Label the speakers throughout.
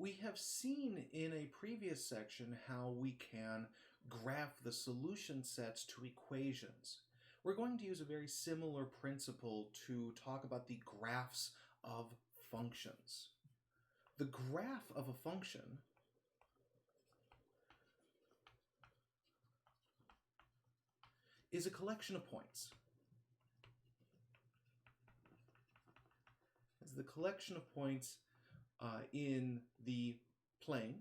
Speaker 1: We have seen in a previous section how we can graph the solution sets to equations. We're going to use a very similar principle to talk about the graphs of functions. The graph of a function is a collection of points. It's the collection of points in the plane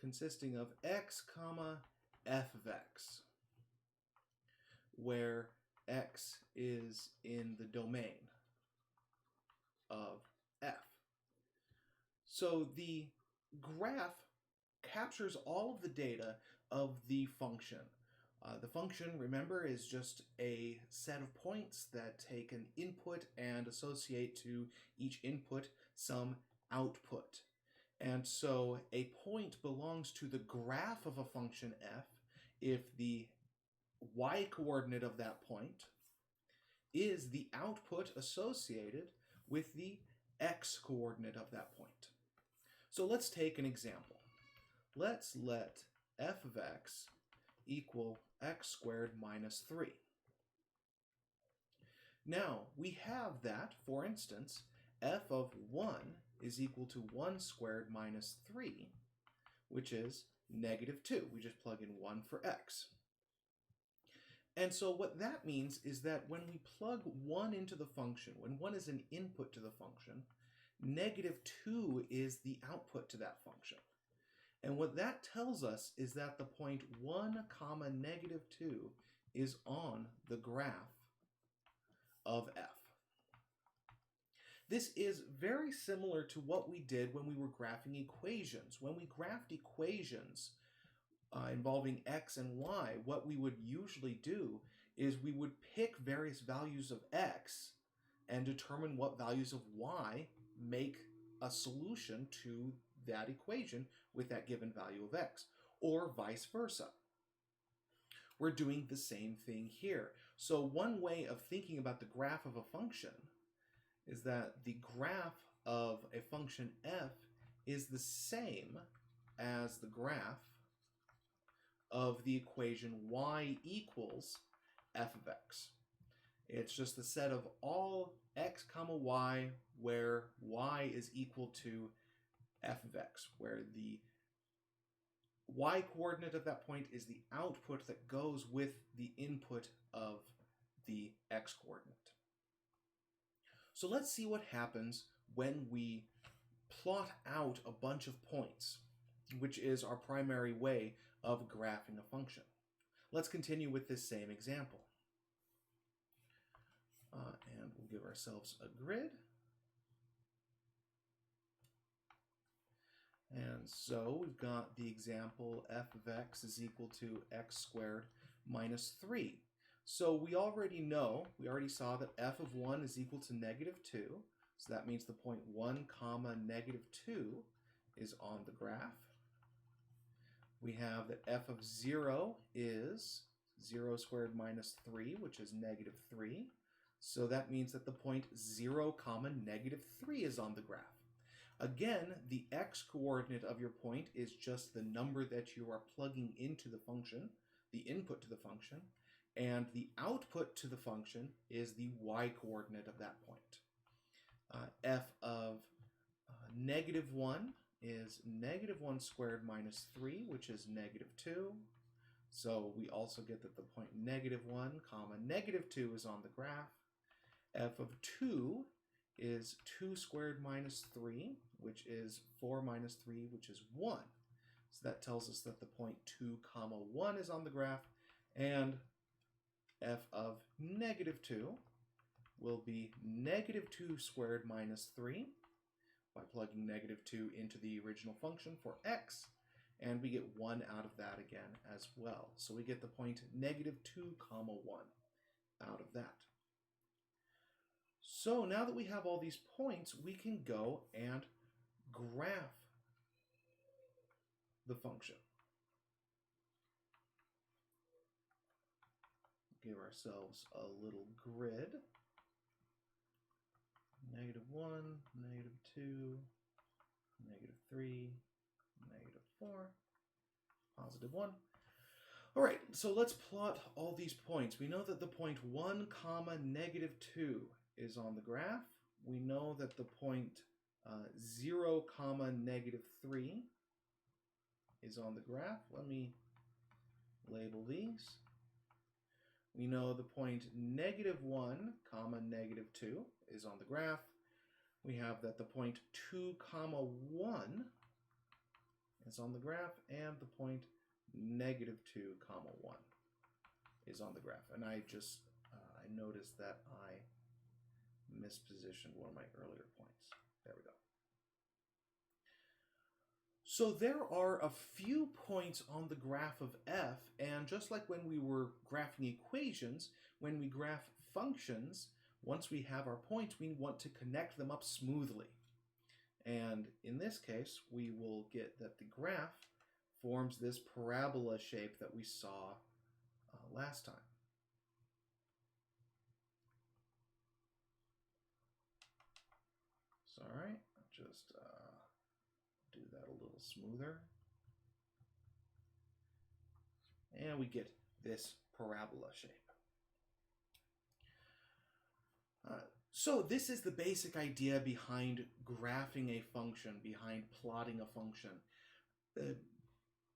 Speaker 1: consisting of x comma f of x, where x is in the domain of f. So the graph captures all of the data of the function. The function, remember, is just a set of points that take an input and associate to each input some output. And so a point belongs to the graph of a function f if the y-coordinate of that point is the output associated with the x-coordinate of that point. So let's take an example. Let's let f of x equal x squared minus 3. Now, we have that, for instance, f of 1 is equal to 1 squared minus 3, which is negative 2. We just plug in 1 for x. And so what that means is that when we plug 1 into the function, when 1 is an input to the function, negative 2 is the output to that function. And what that tells us is that the point 1 comma negative 2 is on the graph of f. This is very similar to what we did when we were graphing equations. When we graphed equations involving x and y, what we would usually do is we would pick various values of x and determine what values of y make a solution to that equation with that given value of x, or vice versa. We're doing the same thing here. So one way of thinking about the graph of a function is that the graph of a function f is the same as the graph of the equation y equals f of x. It's just the set of all x comma y where y is equal to f of x, where the y-coordinate of that point is the output that goes with the input of the x-coordinate. So let's see what happens when we plot out a bunch of points, which is our primary way of graphing a function. Let's continue with this same example. And we'll give ourselves a grid. And so we've got the example f of x is equal to x squared minus 3. So we already know, we already saw that f of 1 is equal to negative 2. So that means the point 1 comma negative 2 is on the graph. We have that f of 0 is 0 squared minus 3, which is negative 3. So that means that the point 0 comma negative 3 is on the graph. Again, the x-coordinate of your point is just the number that you are plugging into the function, the input to the function, and the output to the function is the y-coordinate of that point. F of negative 1 is negative 1 squared minus 3, which is negative 2. So we also get that the point negative 1 comma negative 2 is on the graph. F of 2 is 2 squared minus 3, which is 4 minus 3, which is 1. So that tells us that the point 2 comma 1 is on the graph, and f of negative 2 will be negative 2 squared minus 3 by plugging negative 2 into the original function for x, and we get 1 out of that again as well. So we get the point negative 2 comma 1 out of that. So now that we have all these points, we can go and graph the function. Give ourselves a little grid. -1, -2, 3, -4, +1. All right, so let's plot all these points. We know that the point 1, -2 is on the graph. We know that the point 0, -3 is on the graph. Let me label these. We know the point -1, -2 is on the graph. We have that the point 2, 1 is on the graph, and the point -2, 1 is on the graph. And I just I noticed that I mispositioned one of my earlier points. There we go. So there are a few points on the graph of f, and just like when we were graphing equations, when we graph functions, once we have our points, we want to connect them up smoothly. And in this case, we will get that the graph forms this parabola shape that we saw last time. So, all right, just do that a little smoother. And we get this parabola shape. So this is the basic idea behind graphing a function, behind plotting a function.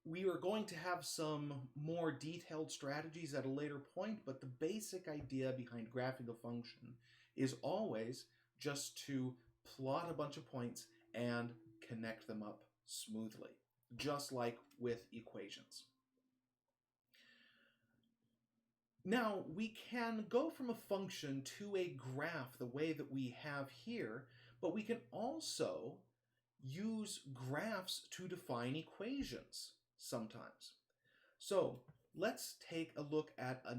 Speaker 1: We are going to have some more detailed strategies at a later point, but the basic idea behind graphing a function is always just to plot a bunch of points and connect them up smoothly, just like with equations. Now, we can go from a function to a graph the way that we have here, but we can also use graphs to define equations sometimes. So let's take a look at a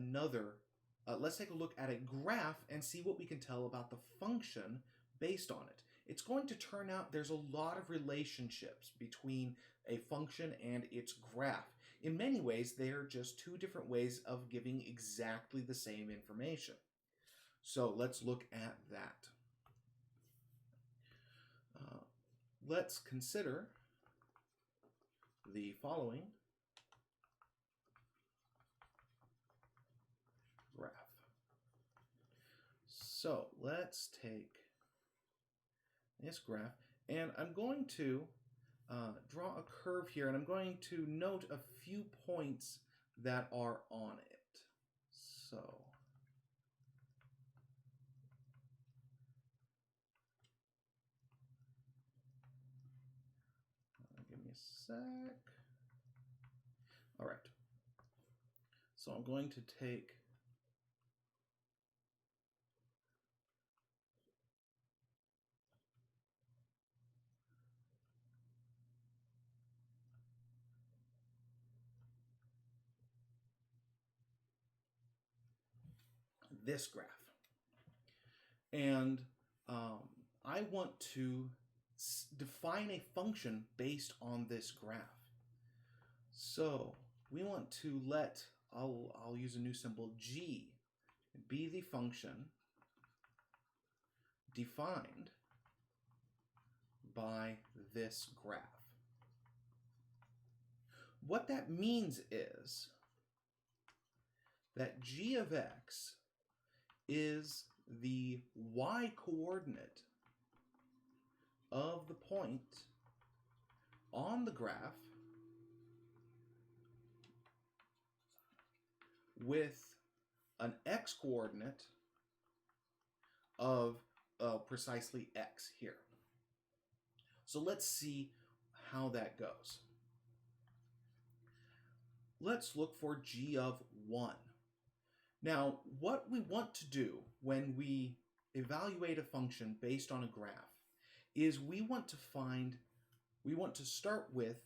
Speaker 1: graph and see what we can tell about the function based on it. It's going to turn out there's a lot of relationships between a function and its graph. In many ways, they are just two different ways of giving exactly the same information. So let's look at that. Let's consider the following graph. So let's take this graph, and I'm going to draw a curve here, and I'm going to note a few points that are on it. So give me a sec. All right. So I'm going to take this graph, and I want to define a function based on this graph. So we want to let, I'll use a new symbol, g, be the function defined by this graph. What that means is that g of x is the y-coordinate of the point on the graph with an x-coordinate of precisely x here. So let's see how that goes. Let's look for g of 1. Now, what we want to do when we evaluate a function based on a graph is we want to start with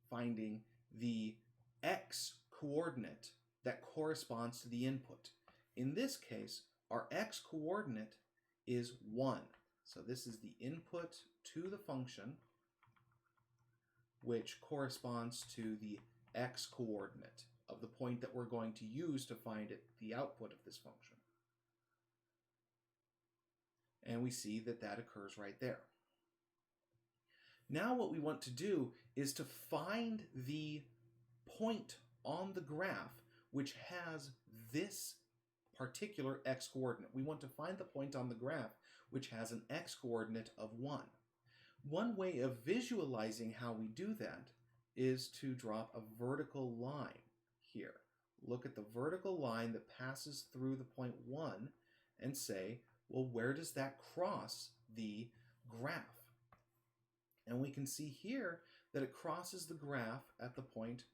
Speaker 1: finding the x coordinate that corresponds to the input. In this case, our x coordinate is 1. So this is the input to the function, which corresponds to the x coordinate of the point that we're going to use to find the output of this function. And we see that that occurs right there. Now what we want to do is to find the point on the graph which has this particular x-coordinate. We want to find the point on the graph which has an x-coordinate of 1. One way of visualizing how we do that is to drop a vertical line here. Look at the vertical line that passes through the point 1 and say, well, where does that cross the graph? And we can see here that it crosses the graph at the point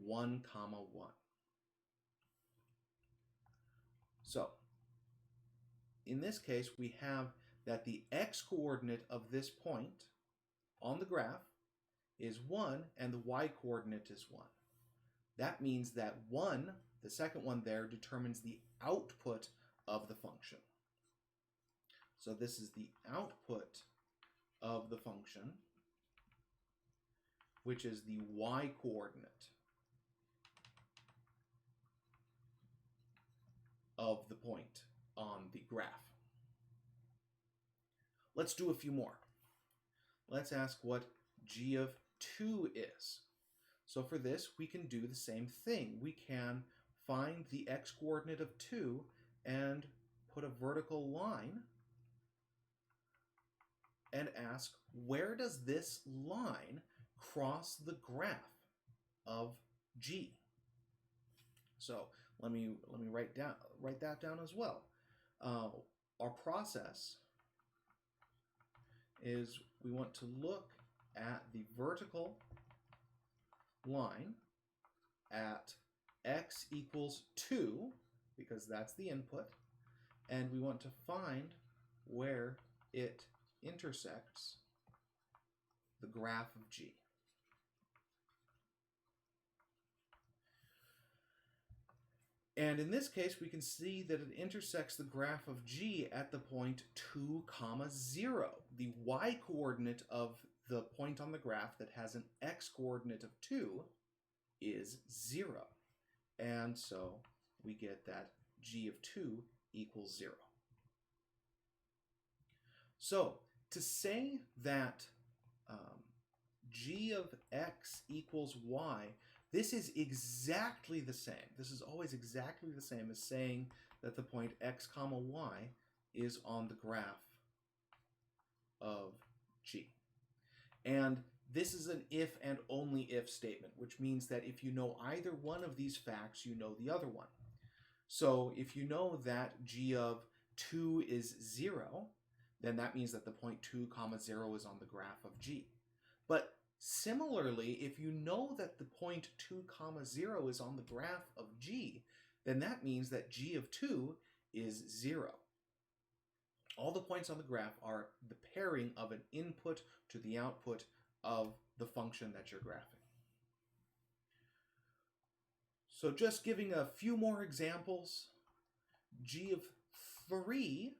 Speaker 1: 1, 1. So, in this case, we have that the x-coordinate of this point on the graph is 1 and the y-coordinate is 1. That means that 1, the second one there, determines the output of the function. So this is the output of the function, which is the y-coordinate of the point on the graph. Let's do a few more. Let's ask what g of 2 is. So for this, we can do the same thing. We can find the x-coordinate of 2 and put a vertical line and ask, where does this line cross the graph of g? So let me write that down as well. Our process is we want to look at the vertical line at x equals 2, because that's the input, and we want to find where it intersects the graph of g. And in this case, we can see that it intersects the graph of g at the point 2, 0. The y-coordinate of the point on the graph that has an x-coordinate of 2 is 0. And so we get that g of 2 equals 0. So to say that g of x equals y, this is exactly the same. This is always exactly the same as saying that the point x, y is on the graph of g. And this is an if and only if statement, which means that if you know either one of these facts, you know the other one. So if you know that g of 2 is 0, then that means that the point 2, 0 is on the graph of g. But similarly, if you know that the point 2, 0 is on the graph of g, then that means that g of 2 is 0. All the points on the graph are the pairing of an input to the output of the function that you're graphing. So just giving a few more examples, g of 3,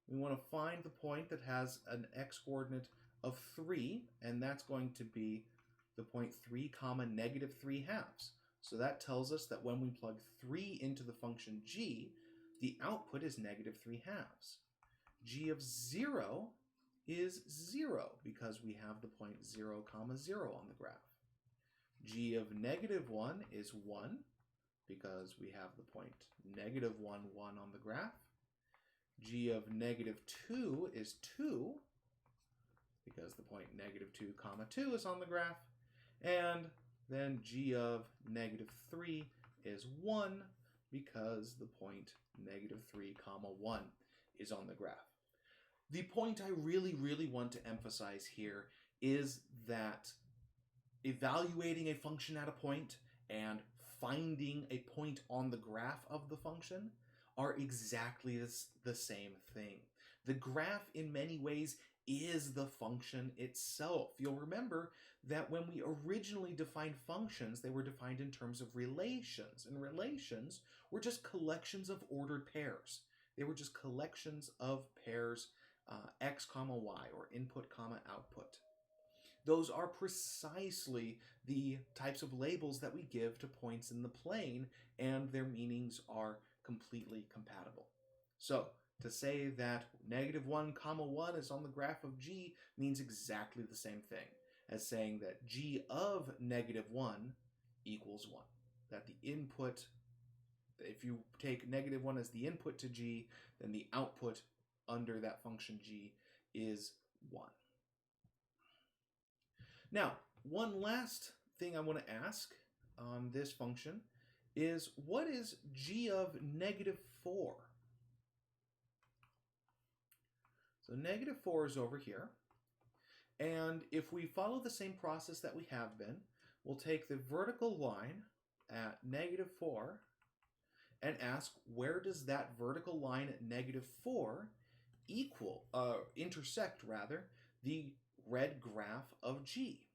Speaker 1: we want to find the point that has an x-coordinate of 3, and that's going to be the point 3, -3 halves. So that tells us that when we plug 3 into the function g, the output is -3 halves. G of 0 is 0 because we have the point 0, 0 on the graph. G of -1 is 1 because we have the point -1, 1 on the graph. G of -2 is 2 because the point -2, 2 is on the graph. And then g of -3 is 1 because the point -3, 1 is on the graph. The point I really want to emphasize here is that evaluating a function at a point and finding a point on the graph of the function are exactly the same thing. The graph, in many ways, is the function itself. You'll remember that when we originally defined functions, they were defined in terms of relations, and relations were just collections of ordered pairs. They were just collections of pairs x, y, or input, output. Those are precisely the types of labels that we give to points in the plane, and their meanings are completely compatible. So to say that -1, 1 is on the graph of G means exactly the same thing as saying that G of -1 equals 1. That the input, if you take -1 as the input to G, then the output under that function G is 1. Now, one last thing I want to ask on this function is, what is G of -4? So -4 is over here. And if we follow the same process that we have been, we'll take the vertical line at -4 and ask, where does that vertical line at -4 intersect the red graph of G?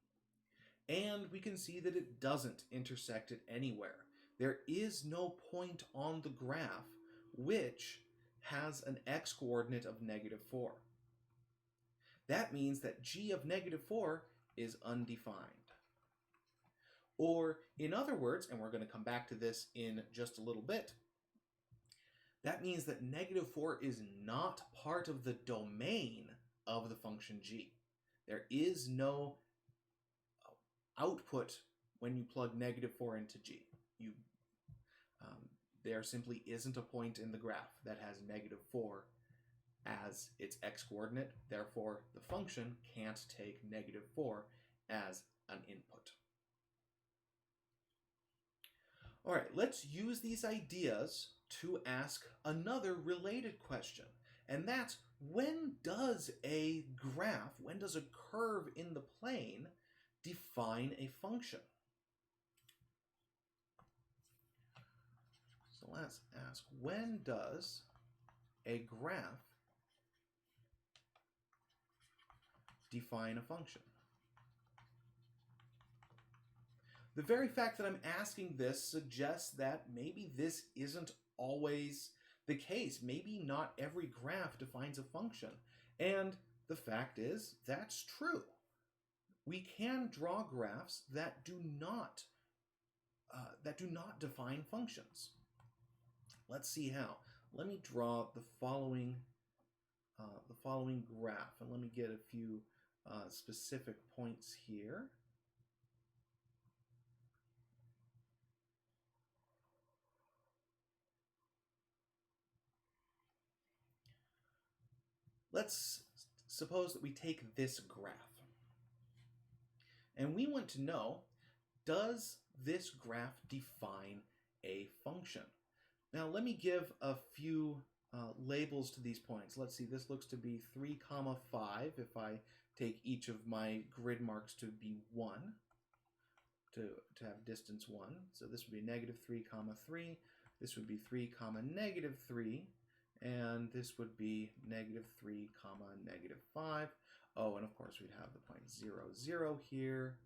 Speaker 1: And we can see that it doesn't intersect it anywhere. There is no point on the graph which has an x-coordinate of -4. That means that G of -4 is undefined. Or, in other words, and we're going to come back to this in just a little bit, that means that -4 is not part of the domain of the function G. There is no output when you plug -4 into G. There simply isn't a point in the graph that has -4 as its x-coordinate. Therefore, the function can't take -4 as an input. All right, let's use these ideas to ask another related question. And that's, when does a graph, when does a curve in the plane define a function? So let's ask, when does a graph define a function? The very fact that I'm asking this suggests that maybe this isn't always the case. Maybe not every graph defines a function. And the fact is, that's true. We can draw graphs that do not define functions. Let's see how. Let me draw the following graph, and let me get a few specific points here. Let's suppose that we take this graph, and we want to know, does this graph define a function? Now let me give a few labels to these points. Let's see, this looks to be 3, 5 if I take each of my grid marks to be 1, to have distance 1. So this would be -3, 3. This would be 3, -3. And this would be -3, -5. Oh, and of course we'd have the point 0, 0 here.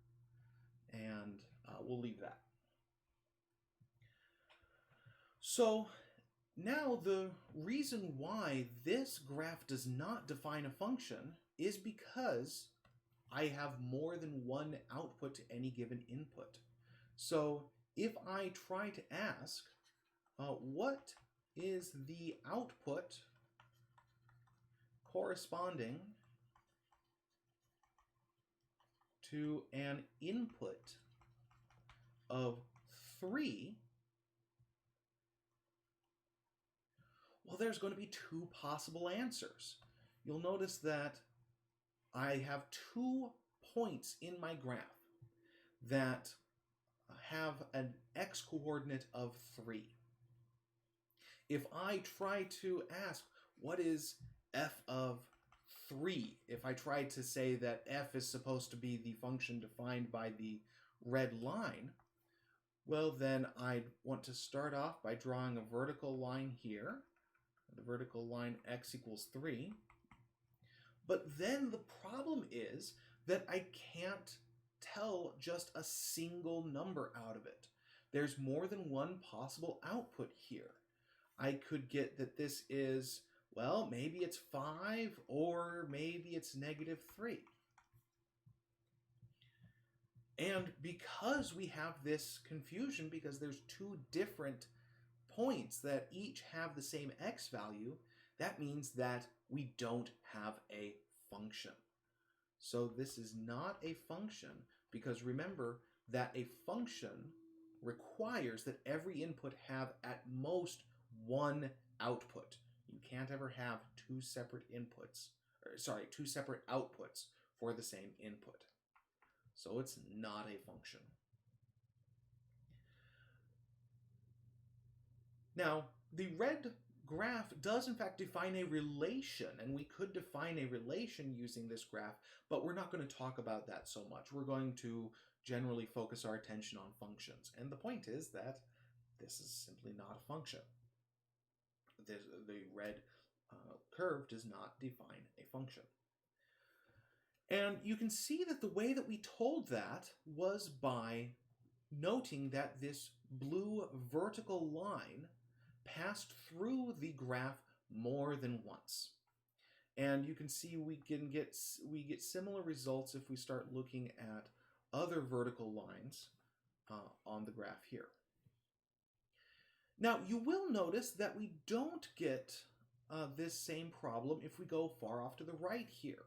Speaker 1: And we'll leave that. So now the reason why this graph does not define a function is because I have more than one output to any given input. So if I try to ask, what is the output corresponding to an input of 3, well, there's going to be two possible answers. You'll notice that I have 2 points in my graph that have an x-coordinate of 3. If I try to ask, what is f of 3? If I try to say that f is supposed to be the function defined by the red line, well, then I'd want to start off by drawing a vertical line here. The vertical line x equals 3. But then the problem is that I can't tell just a single number out of it. There's more than one possible output here. I could get that this is, well, maybe it's 5 or maybe it's -3. And because we have this confusion, because there's 2 different points that each have the same x value, that means that we don't have a function. So this is not a function, because remember that a function requires that every input have at most one output. You can't ever have two separate inputs, two separate outputs for the same input. So it's not a function. Now, the red graph does in fact define a relation, and we could define a relation using this graph, but we're not going to talk about that so much. We're going to generally focus our attention on functions, and the point is that this is simply not a function. The red curve does not define a function. And you can see that the way that we told that was by noting that this blue vertical line passed through the graph more than once. And you can see we get similar results if we start looking at other vertical lines on the graph here. Now, you will notice that we don't get this same problem if we go far off to the right here.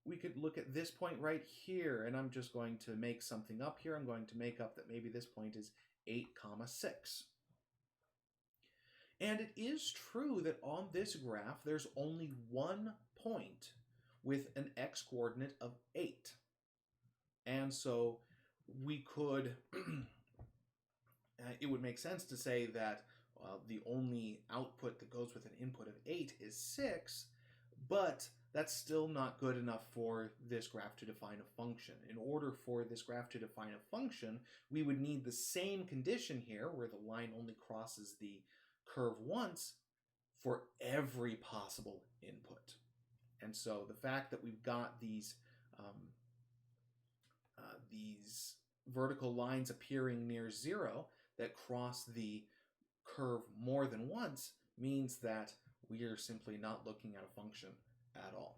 Speaker 1: We could look at this point right here, and I'm just going to make something up here. I'm going to make up that maybe this point is 8, 6. And it is true that on this graph, there's only one point with an x-coordinate of 8. And so we could, it would make sense to say that the only output that goes with an input of 8 is 6, but that's still not good enough for this graph to define a function. In order for this graph to define a function, we would need the same condition here, where the line only crosses the curve once, for every possible input. And so the fact that we've got these vertical lines appearing near 0 that cross the curve more than once means that we are simply not looking at a function at all.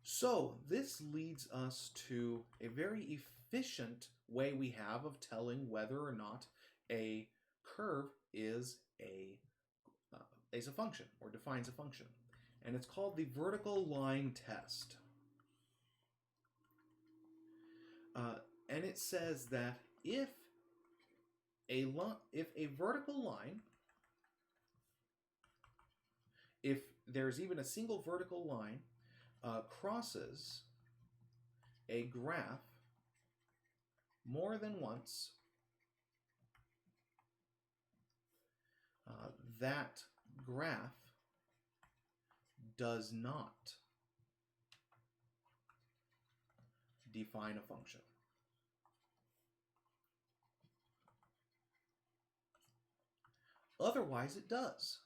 Speaker 1: So this leads us to a very efficient way we have of telling whether or not a curve is a function or defines a function. And it's called the vertical line test. And it says that if a vertical line, if there's even a single vertical line, crosses a graph more than once, that graph does not define a function. Otherwise, it does.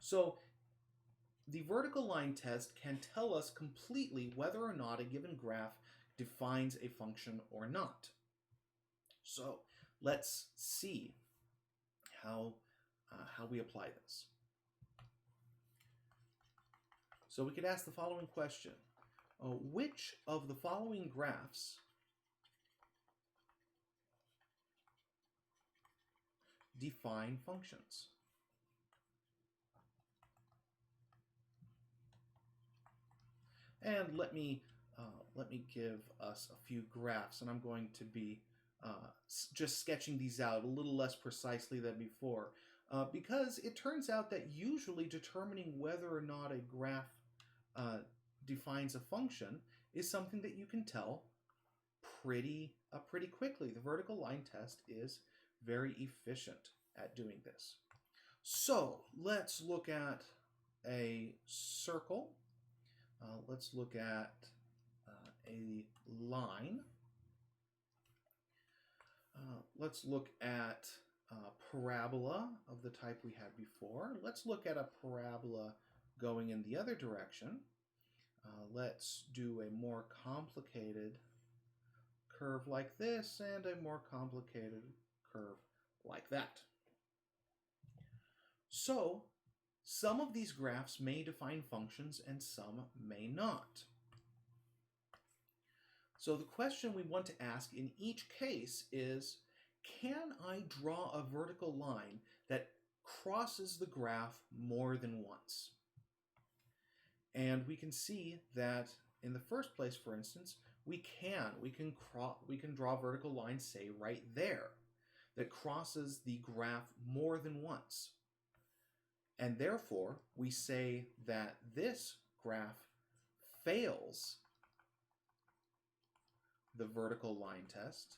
Speaker 1: So the vertical line test can tell us completely whether or not a given graph defines a function or not. So let's see how we apply this. So we could ask the following question. Which of the following graphs define functions? And let me give us a few graphs, and I'm going to be just sketching these out a little less precisely than before, because it turns out that usually determining whether or not a graph defines a function is something that you can tell pretty quickly. The vertical line test is very efficient at doing this. So let's look at a circle. Let's look at a line. Let's look at a parabola of the type we had before. Let's look at a parabola going in the other direction. Let's do a more complicated curve like this and a more complicated curve like that. So some of these graphs may define functions and some may not. So the question we want to ask in each case is, can I draw a vertical line that crosses the graph more than once? And we can see that in the first place, for instance, we can draw a vertical line, say right there, that crosses the graph more than once. And therefore, we say that this graph fails the vertical line test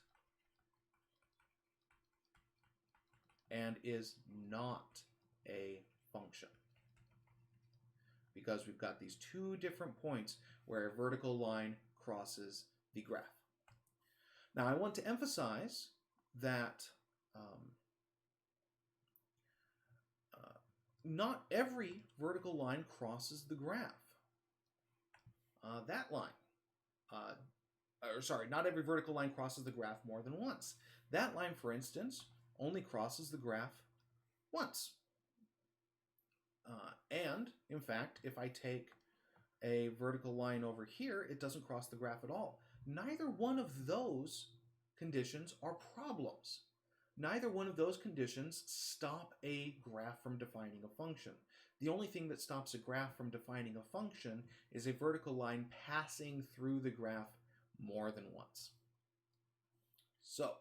Speaker 1: and is not a function, because we've got these two different points where a vertical line crosses the graph. Now, I want to emphasize that not every vertical line crosses the graph. Not every vertical line crosses the graph more than once. That line, for instance, only crosses the graph once. And, in fact, if I take a vertical line over here, it doesn't cross the graph at all. Neither one of those conditions are problems. Neither one of those conditions stop a graph from defining a function. The only thing that stops a graph from defining a function is a vertical line passing through the graph more than once. So,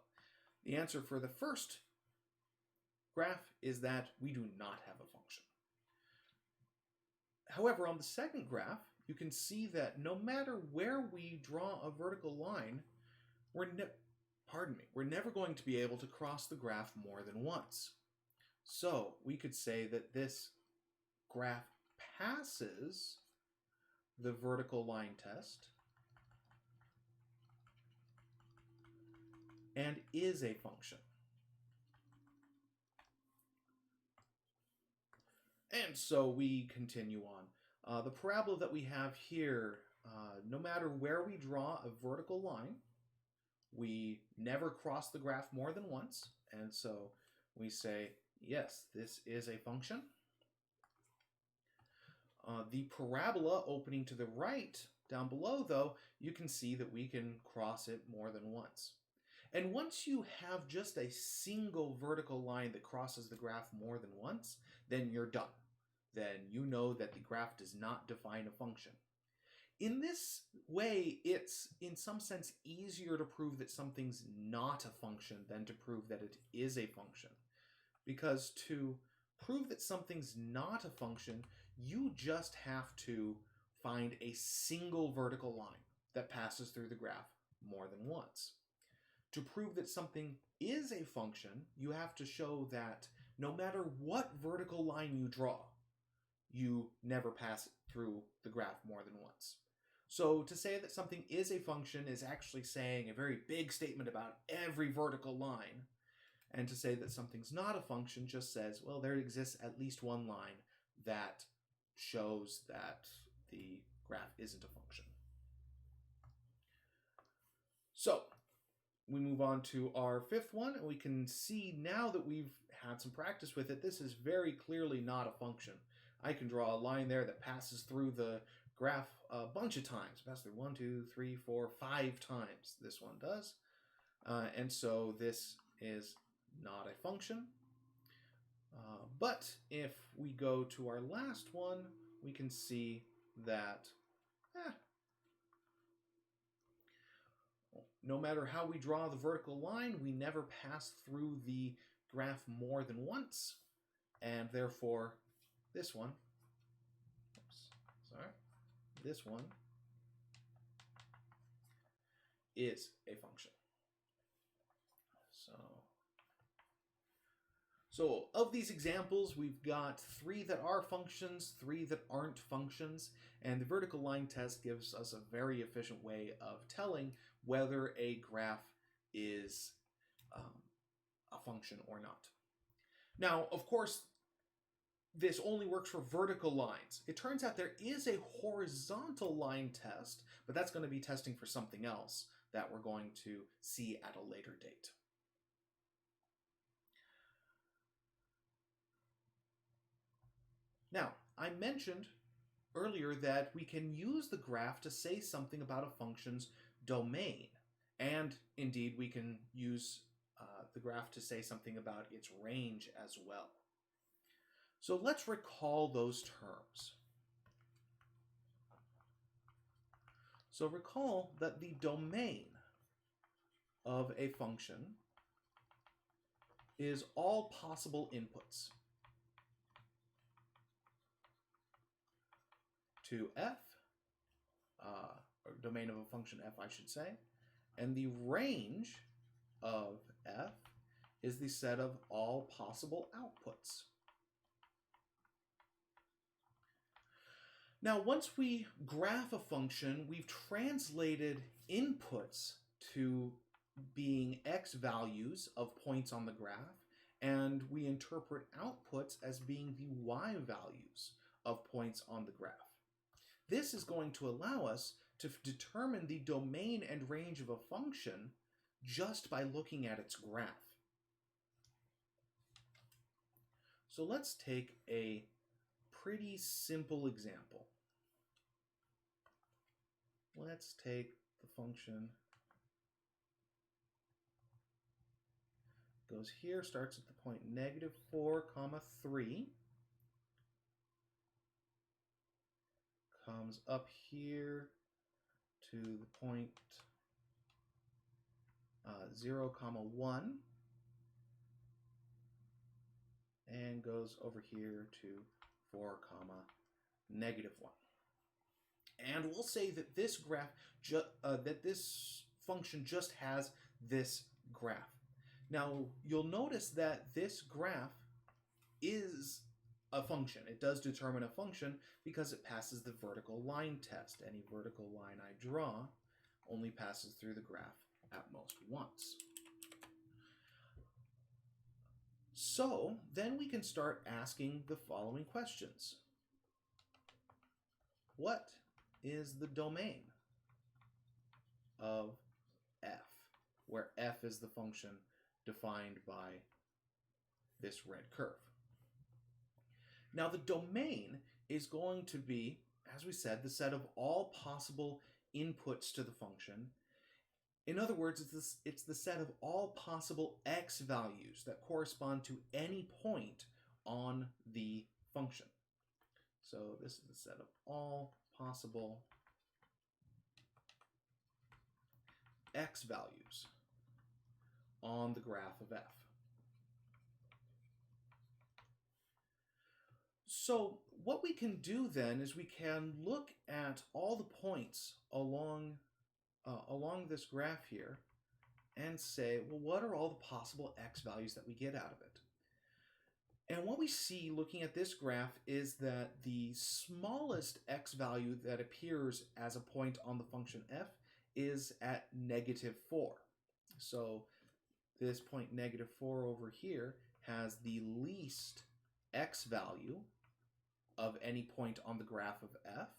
Speaker 1: the answer for the first graph is that we do not have a function. However, on the second graph, you can see that no matter where we draw a vertical line, we're never going to be able to cross the graph more than once. So we could say that this graph passes the vertical line test and is a function. And so we continue on. The parabola that we have here, no matter where we draw a vertical line, we never cross the graph more than once. And so we say, yes, this is a function. The parabola opening to the right down below, though, you can see that we can cross it more than once. And once you have just a single vertical line that crosses the graph more than once, then you're done. Then you know that the graph does not define a function. In this way, it's in some sense easier to prove that something's not a function than to prove that it is a function. Because to prove that something's not a function, you just have to find a single vertical line that passes through the graph more than once. To prove that something is a function, you have to show that no matter what vertical line you draw, you never pass it through the graph more than once. So to say that something is a function is actually saying a very big statement about every vertical line. And to say that something's not a function just says, well, there exists at least one line that shows that the graph isn't a function. So we move on to our fifth one, and we can see now that we've had some practice with it, this is very clearly not a function. I can draw a line there that passes through the graph a bunch of times. Passes through 1, 2, 3, 4, 5 times. This one does. And so this is not a function. But if we go to our last one, we can see that no matter how we draw the vertical line, we never pass through the graph more than once. And therefore, this one is a function. So of these examples, we've got 3 that are functions, 3 that aren't functions, and the vertical line test gives us a very efficient way of telling whether a graph is a function or not. Now, of course, this only works for vertical lines. It turns out there is a horizontal line test, but that's going to be testing for something else that we're going to see at a later date. Now, I mentioned earlier that we can use the graph to say something about a function's domain. And indeed, we can use the graph to say something about its range as well. So let's recall those terms. So recall that the domain of a function is all possible inputs to f, or domain of a function f, I should say, and the range of f is the set of all possible outputs. Now, once we graph a function, we've translated inputs to being x values of points on the graph, and we interpret outputs as being the y values of points on the graph. This is going to allow us to determine the domain and range of a function just by looking at its graph. So let's take a pretty simple example. Let's take the function, goes here, starts at the point -4, 3, comes up here to the point 0, 1, and goes over here to 4, -1. And we'll say that this graph, that this function just has this graph. Now, you'll notice that this graph is a function. It does determine a function because it passes the vertical line test. Any vertical line I draw only passes through the graph at most once. So then we can start asking the following questions. What is the domain of f, where f is the function defined by this red curve? Now, the domain is going to be, as we said, the set of all possible inputs to the function. In other words, it's the set of all possible x values that correspond to any point on the function. So this is the set of all possible x values on the graph of f. So what we can do then is we can look at all the points along this graph here and say, well, what are all the possible x values that we get out of it? And what we see looking at this graph is that the smallest x value that appears as a point on the function f is at -4. So this point -4 over here has the least x value of any point on the graph of f.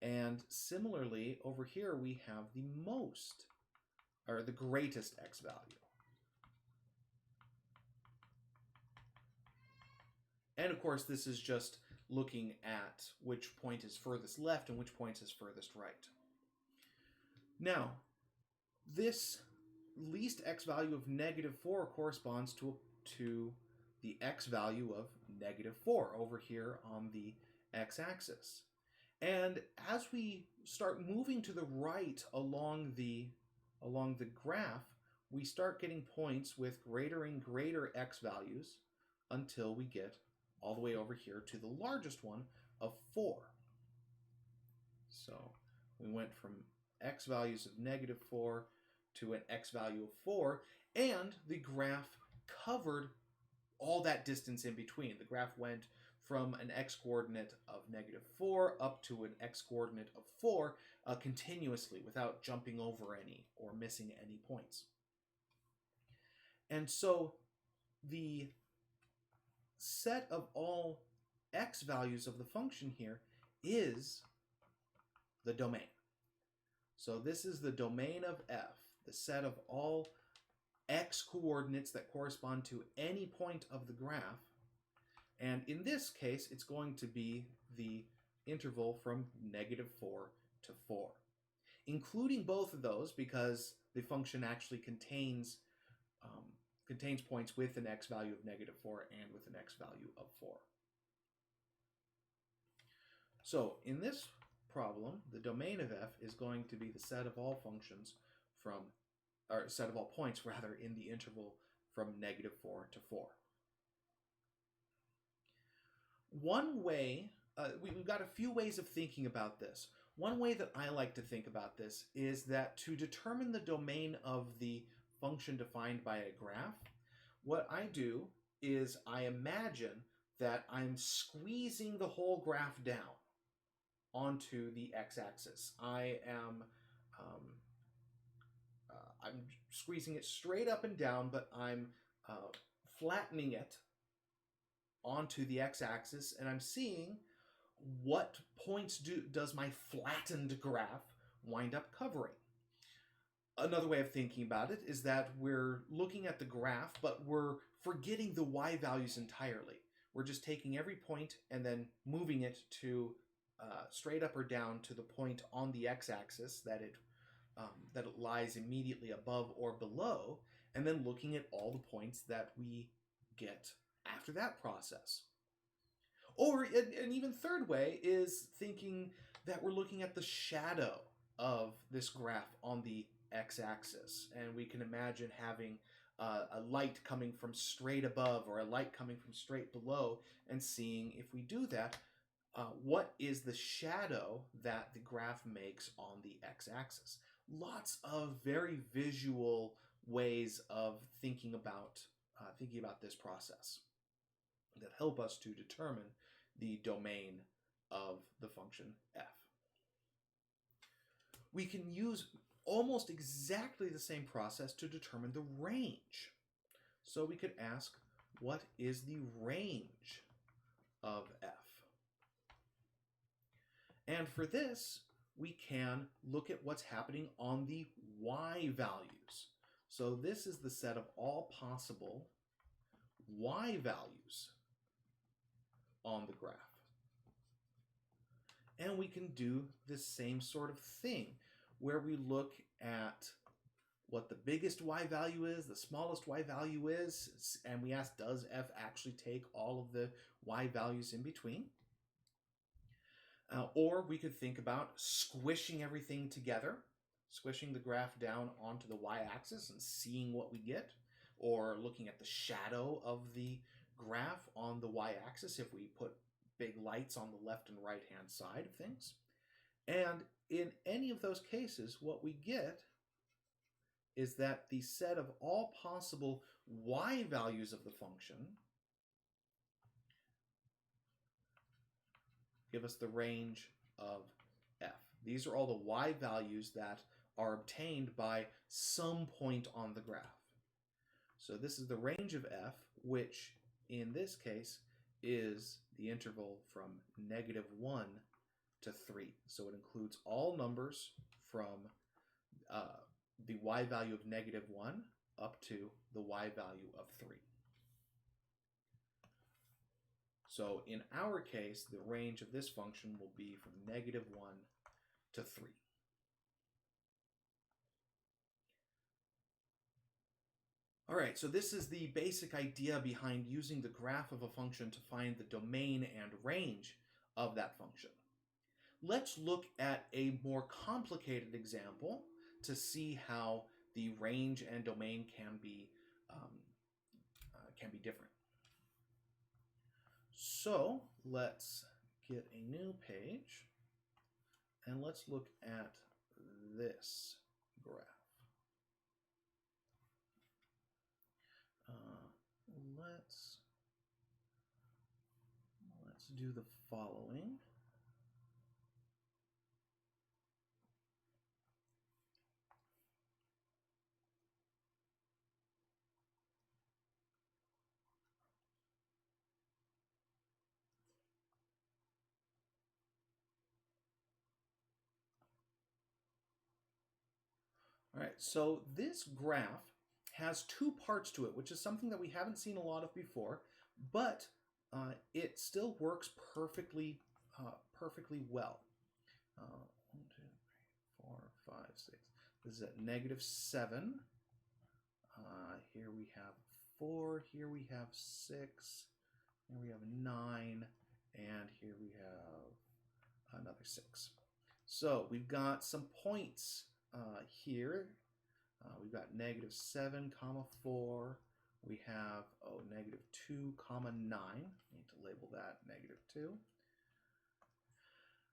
Speaker 1: And similarly, over here we have the most, or the greatest x value. And of course, this is just looking at which point is furthest left and which point is furthest right. Now, this least x value of -4 corresponds to the x value of -4 over here on the x-axis. And as we start moving to the right along the graph, we start getting points with greater and greater x values until we get all the way over here to the largest one of 4. So we went from x values of -4 to an x value of 4, and the graph covered all that distance in between. The graph went from an x-coordinate of -4 up to an x-coordinate of 4 continuously without jumping over any or missing any points. And so the set of all x values of the function here is the domain. So this is the domain of f, the set of all x coordinates that correspond to any point of the graph. And in this case, it's going to be the interval from -4 to 4. including both of those because the function actually contains points with an x value of -4 and with an x value of 4. So in this problem, the domain of f is going to be the set of all functions or set of all points rather, in the interval from -4 to 4. One way, we've got a few ways of thinking about this. One way that I like to think about this is that to determine the domain of the function defined by a graph, what I do is I imagine that I'm squeezing the whole graph down onto the x-axis. I'm squeezing it straight up and down, but I'm flattening it onto the x-axis, and I'm seeing what points does my flattened graph wind up covering. Another way of thinking about it is that we're looking at the graph, but we're forgetting the y values entirely. We're just taking every point and then moving it to straight up or down to the point on the x-axis that it lies immediately above or below, and then looking at all the points that we get after that process. Or an even third way is thinking that we're looking at the shadow of this graph on the x-axis, and we can imagine having a light coming from straight above or a light coming from straight below, and seeing, if we do that, what is the shadow that the graph makes on the x-axis. Lots of very visual ways of thinking about this process that help us to determine the domain of the function f. We can use almost exactly the same process to determine the range. So we could ask, what is the range of f? And for this, we can look at what's happening on the y values. So this is the set of all possible y values on the graph. And we can do the same sort of thing, where we look at what the biggest y value is, the smallest y value is, and we ask, does f actually take all of the y values in between? Or we could think about squishing everything together, squishing the graph down onto the y-axis and seeing what we get, or looking at the shadow of the graph on the y-axis if we put big lights on the left and right-hand side of things. And in any of those cases, what we get is that the set of all possible y values of the function give us the range of f. These are all the y values that are obtained by some point on the graph. So this is the range of f, which in this case is the interval from -1 to 3. So it includes all numbers from the y value of -1 up to the y value of 3. So in our case, the range of this function will be from -1 to 3. All right, so this is the basic idea behind using the graph of a function to find the domain and range of that function. Let's look at a more complicated example to see how the range and domain can be different. So let's get a new page and let's look at this graph. Let's do the following. All right, so this graph has two parts to it, which is something that we haven't seen a lot of before, but it still works perfectly well. 1, 2, 3, 4, 5, 6. This is at negative 7. Here we have 4. Here we have 6. Here we have 9. And here we have another 6. So we've got some points here. We've got negative 7, comma 4. We have, negative 2, comma 9. Need to label that negative 2.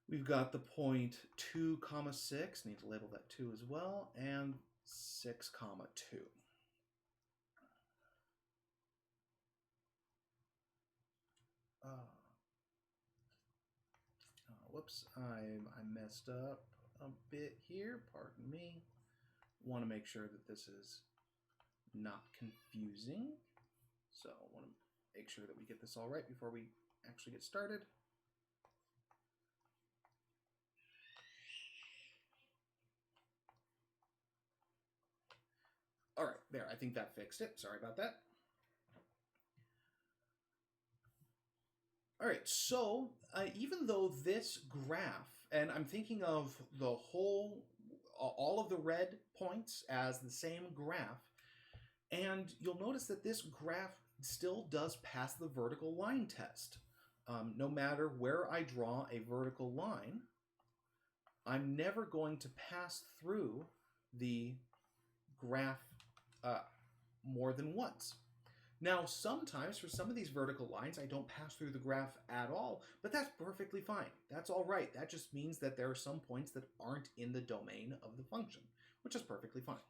Speaker 1: We've got the point 2, comma 6. Need to label that 2 as well. And 6, comma 2. Whoops, I messed up a bit here. Pardon me. Want to make sure that this is not confusing. So I want to make sure that we get this all right before we actually get started. All right, there, I think that fixed it. Sorry about that. All right, so even though this graph, and I'm thinking of the whole, all of the red points as the same graph, and you'll notice that this graph still does pass the vertical line test. No matter where I draw a vertical line, I'm never going to pass through the graph more than once. Now, sometimes for some of these vertical lines, I don't pass through the graph at all, but that's perfectly fine. That's all right. That just means that there are some points that aren't in the domain of the function, which is perfectly fine.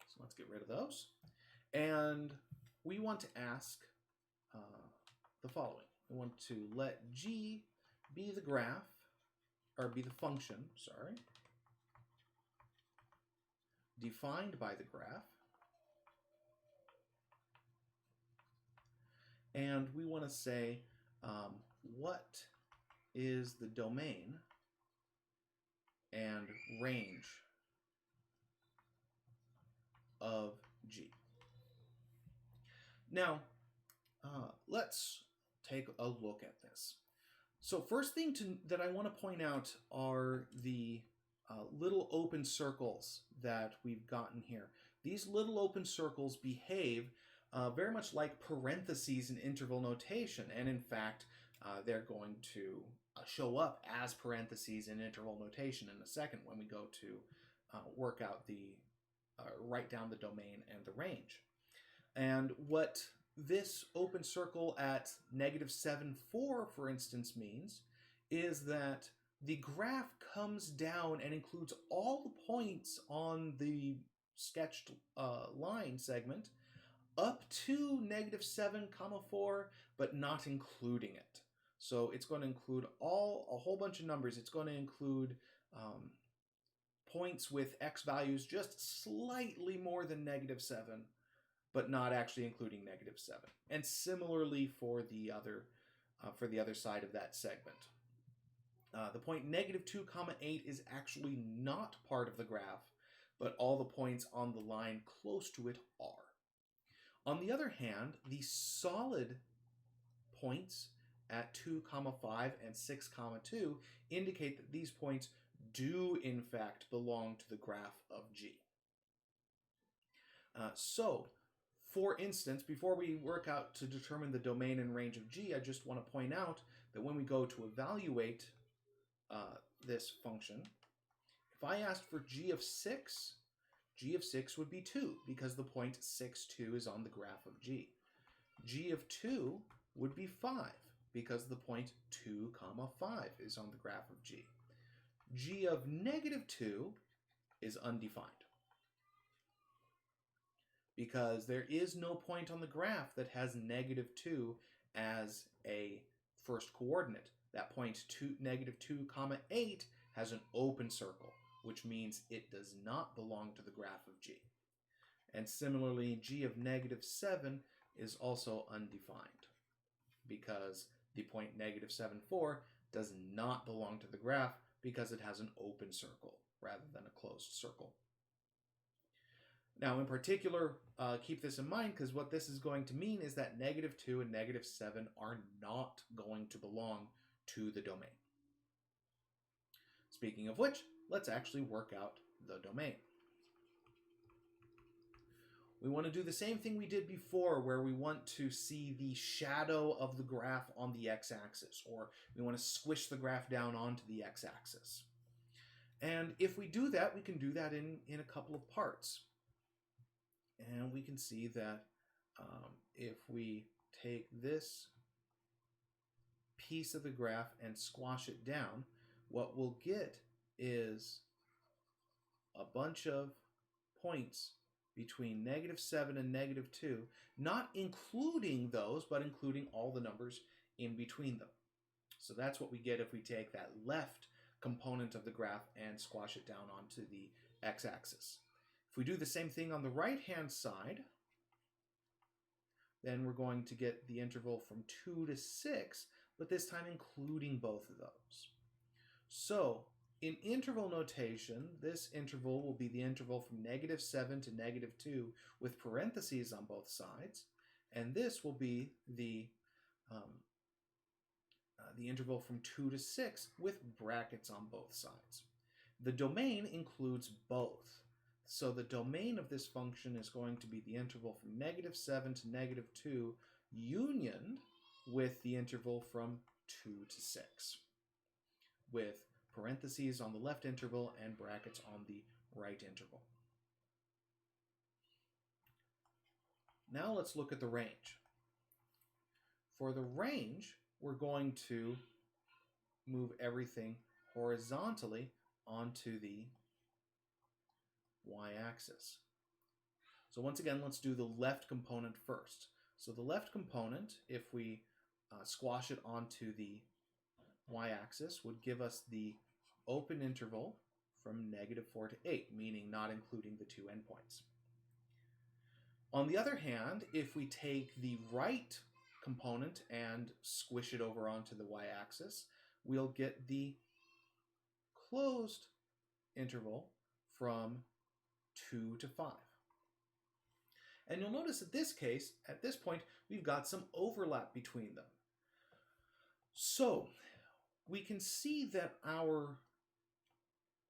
Speaker 1: So let's get rid of those. And we want to ask the following. We want to let g be the graph, or be the function, sorry, defined by the graph. And we want to say, what is the domain and range of G? Now, let's take a look at this. So first thing that I want to point out are the little open circles that we've gotten here. These little open circles behave very much like parentheses in interval notation, and in fact, they're going to show up as parentheses in interval notation in a second when we go to work out write down the domain and the range. And what this open circle at negative 7, 4, for instance, means is that the graph comes down and includes all the points on the sketched line segment up to negative 7, 4, but not including it. So it's going to include a whole bunch of numbers. It's going to include points with x values just slightly more than negative 7, but not actually including negative 7. And similarly for the other side of that segment. The point negative 2, 8 is actually not part of the graph, but all the points on the line close to it are. On the other hand, the solid points at 2, 5 and 6, 2 indicate that these points do in fact belong to the graph of G. So, for instance, before we work out to determine the domain and range of G, I just want to point out that when we go to evaluate this function, if I asked for G of 6, G of 6 would be 2, because the point 6, 2 is on the graph of G. G of 2 would be 5, because the point 2, 5 is on the graph of G. G of negative 2 is undefined, because there is no point on the graph that has negative 2 as a first coordinate. That point negative 2, 8 has an open circle, which means it does not belong to the graph of G. And similarly, G of negative 7 is also undefined, because the point negative 7, 4 does not belong to the graph because it has an open circle rather than a closed circle. Now, in particular, keep this in mind, because what this is going to mean is that negative 2 and negative 7 are not going to belong to the domain. Speaking of which, let's actually work out the domain. We want to do the same thing we did before, where we want to see the shadow of the graph on the x-axis, or we want to squish the graph down onto the x-axis. And if we do that, we can do that in a couple of parts. And we can see that if we take this piece of the graph and squash it down, what we'll get is a bunch of points between -7 and -2, not including those, but including all the numbers in between them. So that's what we get if we take that left component of the graph and squash it down onto the x-axis. If we do the same thing on the right-hand side, then we're going to get the interval from 2 to 6, but this time including both of those. So in interval notation, this interval will be the interval from -7 to -2 with parentheses on both sides, and this will be the interval from 2 to 6 with brackets on both sides. The domain includes both. So the domain of this function is going to be the interval from -7 to -2 unioned with the interval from 2 to 6, with parentheses on the left interval and brackets on the right interval. Now let's look at the range. For the range, we're going to move everything horizontally onto the y-axis. So once again, let's do the left component first. So the left component, if we squash it onto the y-axis, would give us the open interval from -4 to 8, meaning not including the two endpoints. On the other hand, if we take the right component and squish it over onto the y-axis, we'll get the closed interval from 2 to 5. And you'll notice at this point, we've got some overlap between them. So we can see that our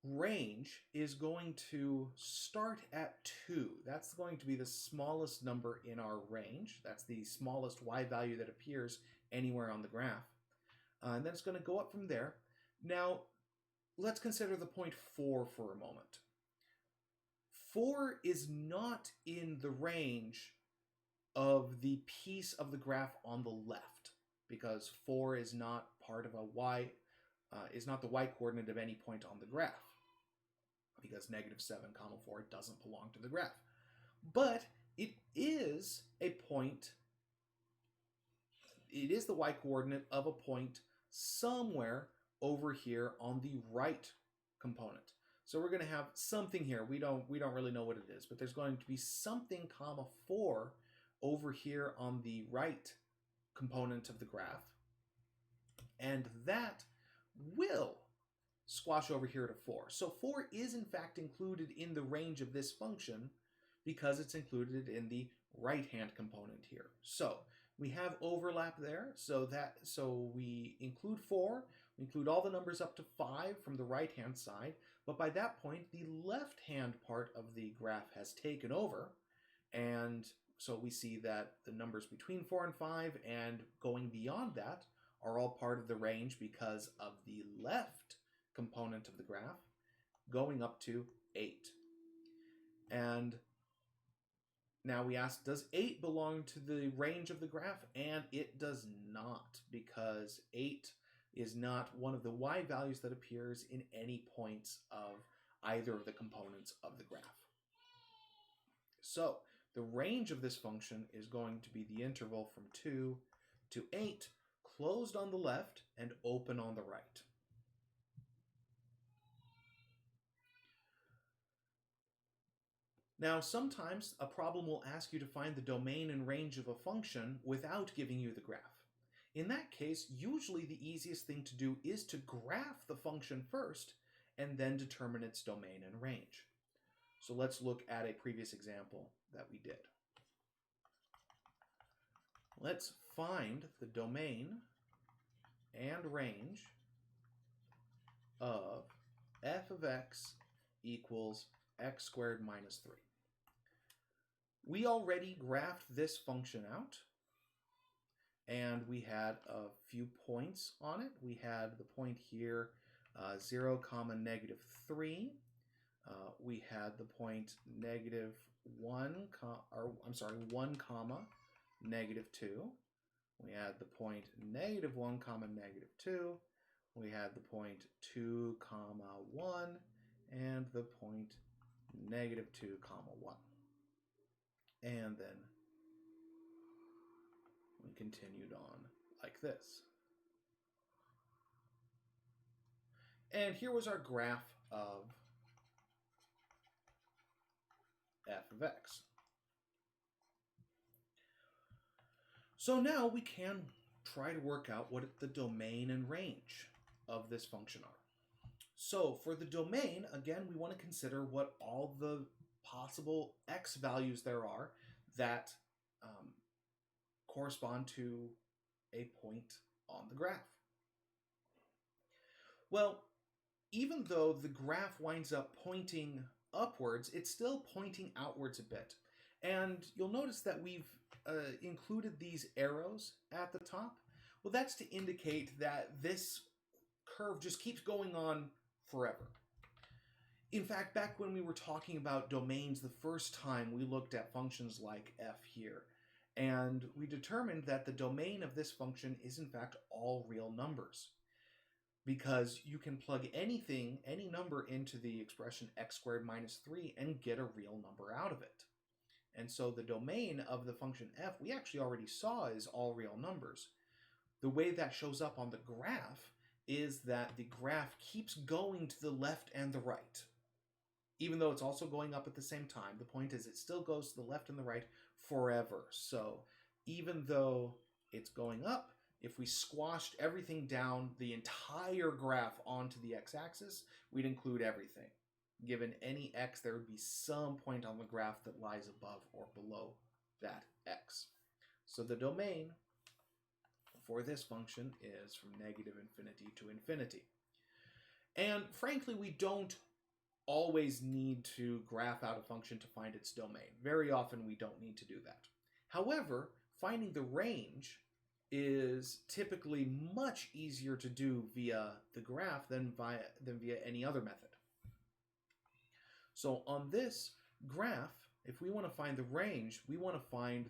Speaker 1: range is going to start at 2. That's going to be the smallest number in our range. That's the smallest y value that appears anywhere on the graph. And then it's going to go up from there. Now, let's consider the point 4 for a moment. 4 is not in the range of the piece of the graph on the left, because 4 is not part of a y, is not the y coordinate of any point on the graph, because -7, 4 doesn't belong to the graph. But it is a point, it is the y coordinate of a point somewhere over here on the right component. So we're going to have something here. We don't really know what it is, but there's going to be something, 4 over here on the right component of the graph. And that will squash over here to 4. So 4 is in fact included in the range of this function because it's included in the right-hand component here. So we have overlap there, so we include 4, we include all the numbers up to 5 from the right-hand side, but by that point, the left-hand part of the graph has taken over, and so we see that the numbers between 4 and 5 and going beyond that are all part of the range because of the left component of the graph going up to 8. And now we ask, does 8 belong to the range of the graph? And it does not, because 8 is not one of the y values that appears in any points of either of the components of the graph. So the range of this function is going to be the interval from 2 to 8, closed on the left and open on the right. Now, sometimes a problem will ask you to find the domain and range of a function without giving you the graph. In that case, usually the easiest thing to do is to graph the function first and then determine its domain and range. So let's look at a previous example that we did. Let's find the domain and range of f of x equals x squared minus 3. We already graphed this function out, and we had a few points on it. We had the point here, 0, negative 3. We had the point negative 1, 1, negative 2. We had the point negative 1, negative 2. We had the point 2, 1, and the point negative 2, 1. And then we continued on like this. And here was our graph of f of x. So now we can try to work out what the domain and range of this function are. So for the domain, again, we want to consider what all the possible x values there are that correspond to a point on the graph. Well, even though the graph winds up pointing upwards, it's still pointing outwards a bit. And you'll notice that we've included these arrows at the top. Well, that's to indicate that this curve just keeps going on forever. In fact, back when we were talking about domains the first time, we looked at functions like f here, and we determined that the domain of this function is in fact all real numbers, because you can plug anything, any number, into the expression x squared minus 3 and get a real number out of it. And so the domain of the function f, we actually already saw, is all real numbers. The way that shows up on the graph is that the graph keeps going to the left and the right, even though it's also going up at the same time. The point is it still goes to the left and the right forever. So even though it's going up, if we squashed everything down, the entire graph onto the x-axis, we'd include everything. Given any x, there would be some point on the graph that lies above or below that x. So the domain for this function is from negative infinity to infinity. And frankly, we don't always need to graph out a function to find its domain. Very often we don't need to do that. However, finding the range is typically much easier to do via the graph than via any other method. So on this graph, if we want to find the range, we want to find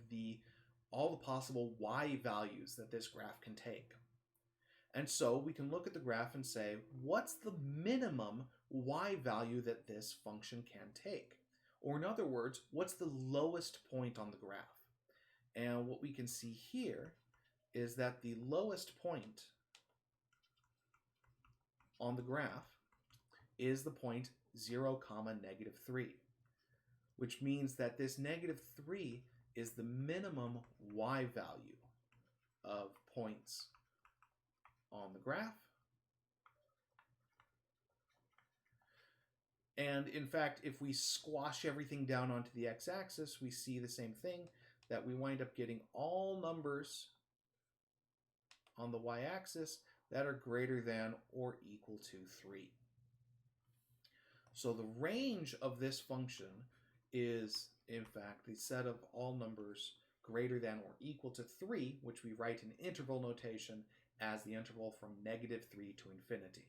Speaker 1: all the possible y values that this graph can take. And so we can look at the graph and say, what's the minimum y value that this function can take? Or in other words, what's the lowest point on the graph? And what we can see here is that the lowest point on the graph is the point 0, negative 3, which means that this negative 3 is the minimum y value of points on the graph. And in fact, if we squash everything down onto the x-axis, we see the same thing, that we wind up getting all numbers on the y-axis that are greater than or equal to 3. So the range of this function is, in fact, the set of all numbers greater than or equal to 3, which we write in interval notation as the interval from negative 3 to infinity,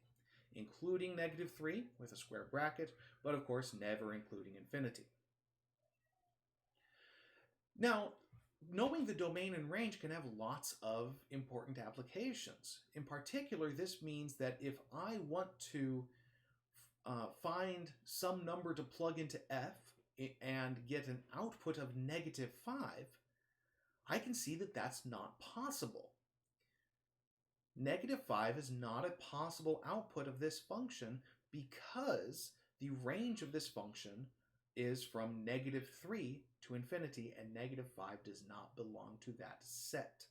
Speaker 1: including negative 3 with a square bracket, but of course never including infinity. Now, knowing the domain and range can have lots of important applications. In particular, this means that if I want to find some number to plug into f and get an output of negative 5, I can see that that's not possible. Negative 5 is not a possible output of this function because the range of this function is from negative 3 to infinity, and negative 5 does not belong to that set.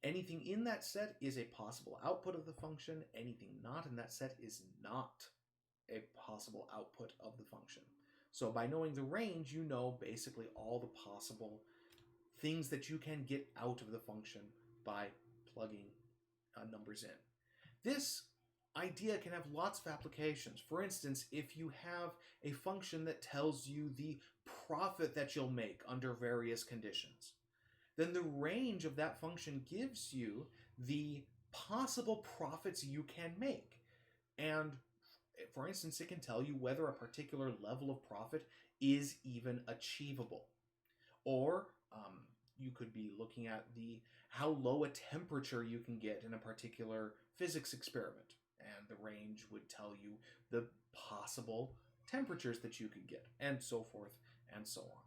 Speaker 1: Anything in that set is a possible output of the function. Anything not in that set is not a possible output of the function. So by knowing the range, you know basically all the possible things that you can get out of the function by plugging numbers in. This idea can have lots of applications. For instance, if you have a function that tells you the profit that you'll make under various conditions, then the range of that function gives you the possible profits you can make. And for instance, it can tell you whether a particular level of profit is even achievable. Or you could be looking at how low a temperature you can get in a particular physics experiment, and the range would tell you the possible temperatures that you could get, and so forth and so on.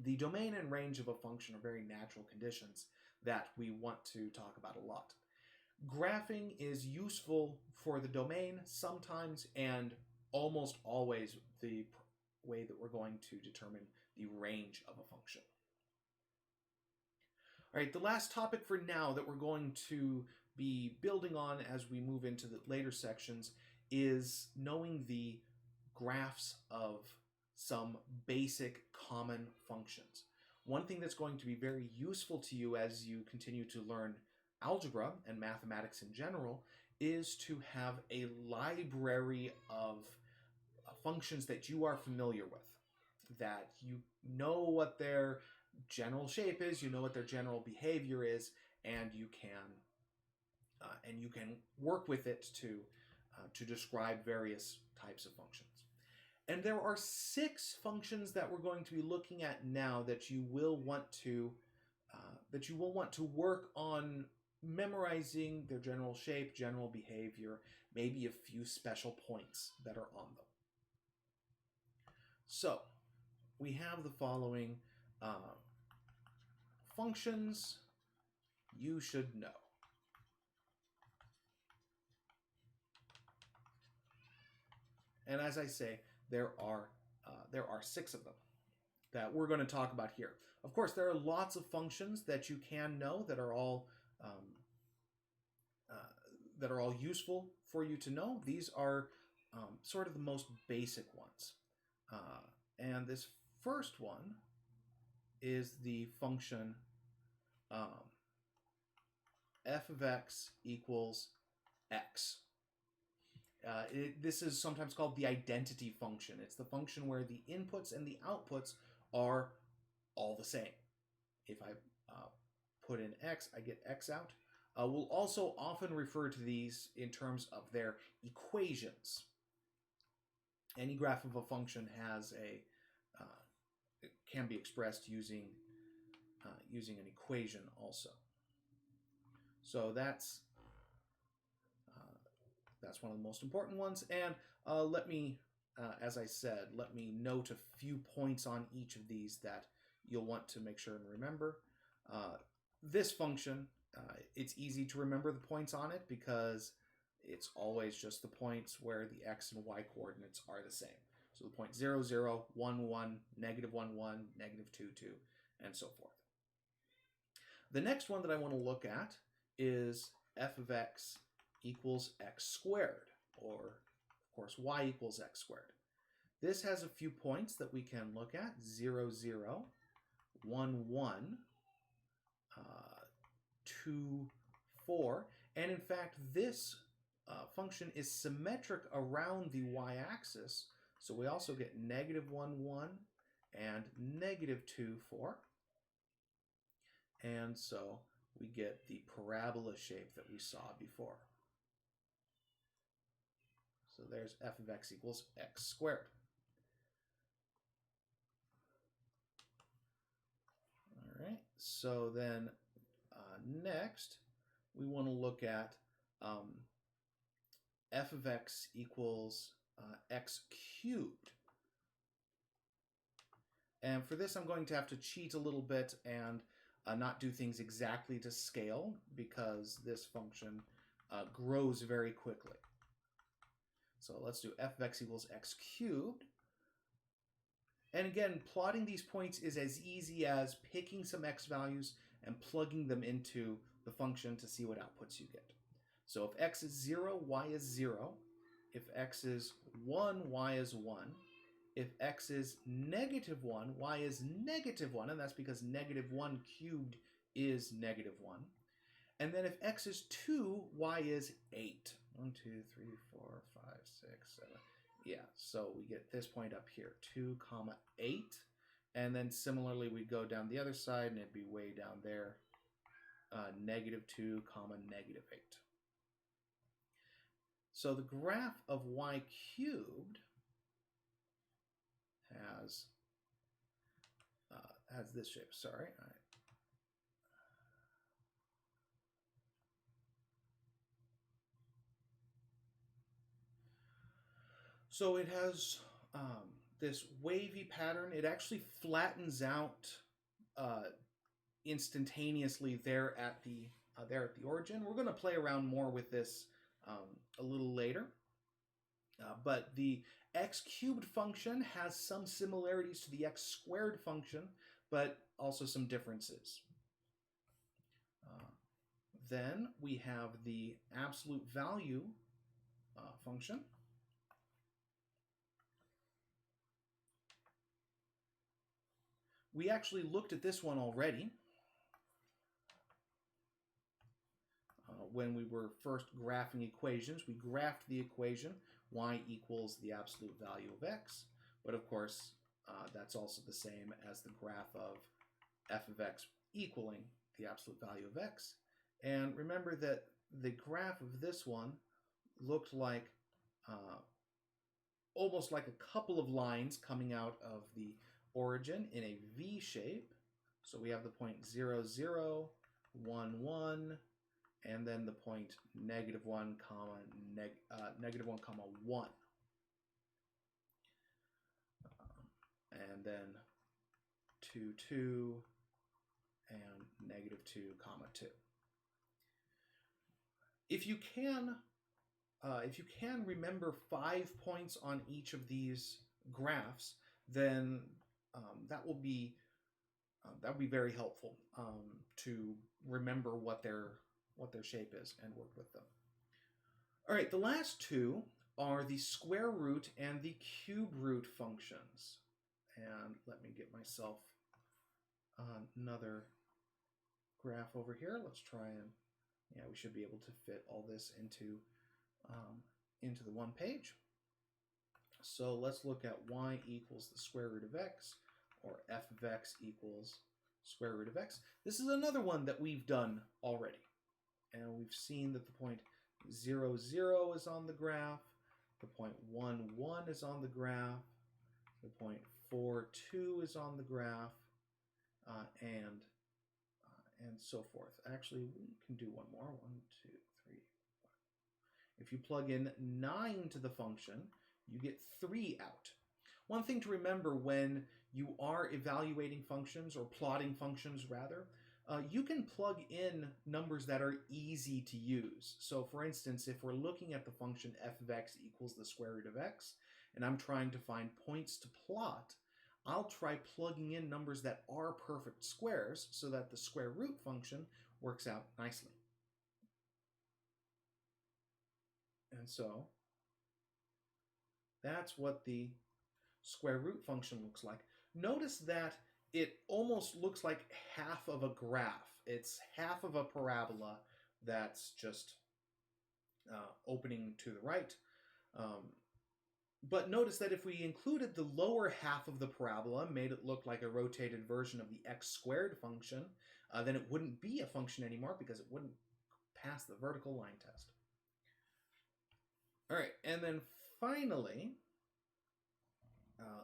Speaker 1: The domain and range of a function are very natural conditions that we want to talk about a lot. Graphing is useful for the domain sometimes, and almost always the way that we're going to determine the range of a function. All right, the last topic for now that we're going to be building on as we move into the later sections is knowing the graphs of some basic common functions. One thing that's going to be very useful to you as you continue to learn algebra and mathematics in general is to have a library of functions that you are familiar with, that you know what their general shape is, you know what their general behavior is, and you can work with it to describe various types of functions. And there are 6 functions that we're going to be looking at now that you will want to work on memorizing their general shape, general behavior, maybe a few special points that are on them. So we have the following functions you should know. And as I say, there are 6 of them that we're going to talk about here. Of course, there are lots of functions that you can know that are all useful for you to know. These are sort of the most basic ones. And this first one is the function f of x equals x. This is sometimes called the identity function. It's the function where the inputs and the outputs are all the same. If I put in x, I get x out. We'll also often refer to these in terms of their equations. Any graph of a function has it can be expressed using an equation also. So that's one of the most important ones. And let me, as I said, let me note a few points on each of these that you'll want to make sure and remember. This function, it's easy to remember the points on it because it's always just the points where the x and y coordinates are the same. So the point 0, 0, 1, 1, negative 1, 1, negative 2, 2, and so forth. The next one that I want to look at is f of x equals x squared, or of course y equals x squared. This has a few points that we can look at: 0, 0, 1, 1, 2, 4, and in fact this function is symmetric around the y-axis, so we also get negative 1, 1 and negative 2, 4, and so we get the parabola shape that we saw before. So there's f of x equals x squared. All right, so then next we want to look at f of x equals x cubed. And for this I'm going to have to cheat a little bit and not do things exactly to scale because this function grows very quickly. So let's do f of x equals x cubed. And again, plotting these points is as easy as picking some x values and plugging them into the function to see what outputs you get. So if x is 0, y is 0. If x is 1, y is 1. If x is negative 1, y is negative 1, and that's because negative 1 cubed is negative 1. And then if x is 2, y is 8. 1, 2, 3, 4, 5, 6, 7. Yeah, so we get this point up here, 2, comma 8. And then similarly, we'd go down the other side, and it'd be way down there, -2, comma -8. So the graph of y cubed has this shape. Sorry. All right. So it has this wavy pattern. It actually flattens out instantaneously there at the origin. We're going to play around more with this a little later. But the x cubed function has some similarities to the x squared function, but also some differences. Then we have the absolute value function. We actually looked at this one already when we were first graphing equations. We graphed the equation y equals the absolute value of x, but of course that's also the same as the graph of f of x equaling the absolute value of x. And remember that the graph of this one looked like almost like a couple of lines coming out of the origin in a V shape. So we have the point 0, 0, 1, 1, and then the point -1, comma, -1, comma 1. And then 2, 2, and -2, comma 2. If you can remember 5 points on each of these graphs, then that will be very helpful to remember what their shape is and work with them. All right, the last two are the square root and the cube root functions. And let me get myself another graph over here. Let's try and, yeah, we should be able to fit all this into the one page. So let's look at y equals the square root of x, or f of x equals square root of x. This is another one that we've done already. And we've seen that the point 0, 0 is on the graph, the point 1, 1 is on the graph, the point 4, 2 is on the graph, and so forth. Actually, we can do one more. 1, 2, 3, 4. If you plug in 9 to the function, you get 3 out. One thing to remember when you are evaluating functions, or plotting functions rather, you can plug in numbers that are easy to use. So for instance, if we're looking at the function f of x equals the square root of x, and I'm trying to find points to plot, I'll try plugging in numbers that are perfect squares so that the square root function works out nicely. And so that's what the square root function looks like. Notice that it almost looks like half of a graph. It's half of a parabola that's just opening to the right. But notice that if we included the lower half of the parabola, made it look like a rotated version of the x squared function, then it wouldn't be a function anymore because it wouldn't pass the vertical line test. All right, and then finally,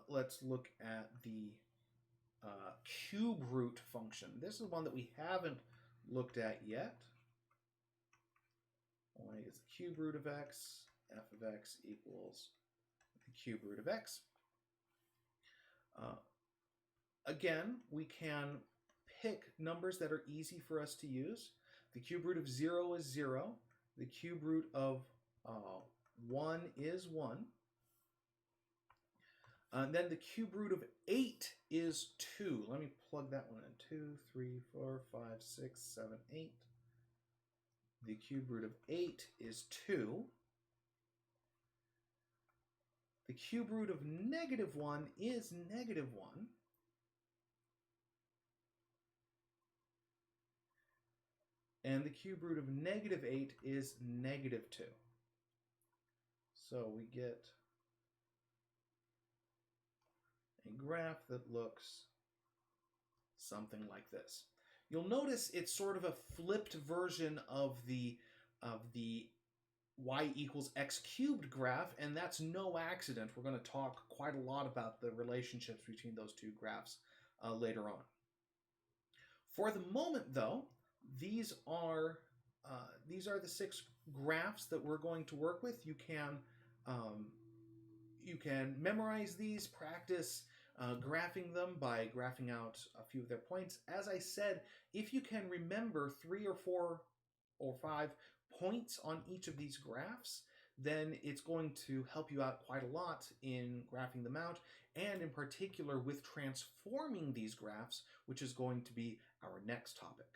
Speaker 1: let's look at the cube root function. This is one that we haven't looked at yet. Y is the cube root of x, f of x equals the cube root of x. Again, we can pick numbers that are easy for us to use. The cube root of 0 is 0. The cube root of 1 is 1. Then the cube root of 8 is 2. Let me plug that one in. 2, 3, 4, 5, 6, 7, 8. The cube root of 8 is 2. The cube root of -1 is -1. And the cube root of -8 is -2. So we get a graph that looks something like this. You'll notice it's sort of a flipped version of the y equals x cubed graph, and that's no accident. We're going to talk quite a lot about the relationships between those two graphs later on. For the moment, though, these are the 6 graphs that we're going to work with. You can memorize these, practice graphing them by graphing out a few of their points. As I said, if you can remember 3 or 4 or 5 points on each of these graphs, then it's going to help you out quite a lot in graphing them out, and in particular with transforming these graphs, which is going to be our next topic.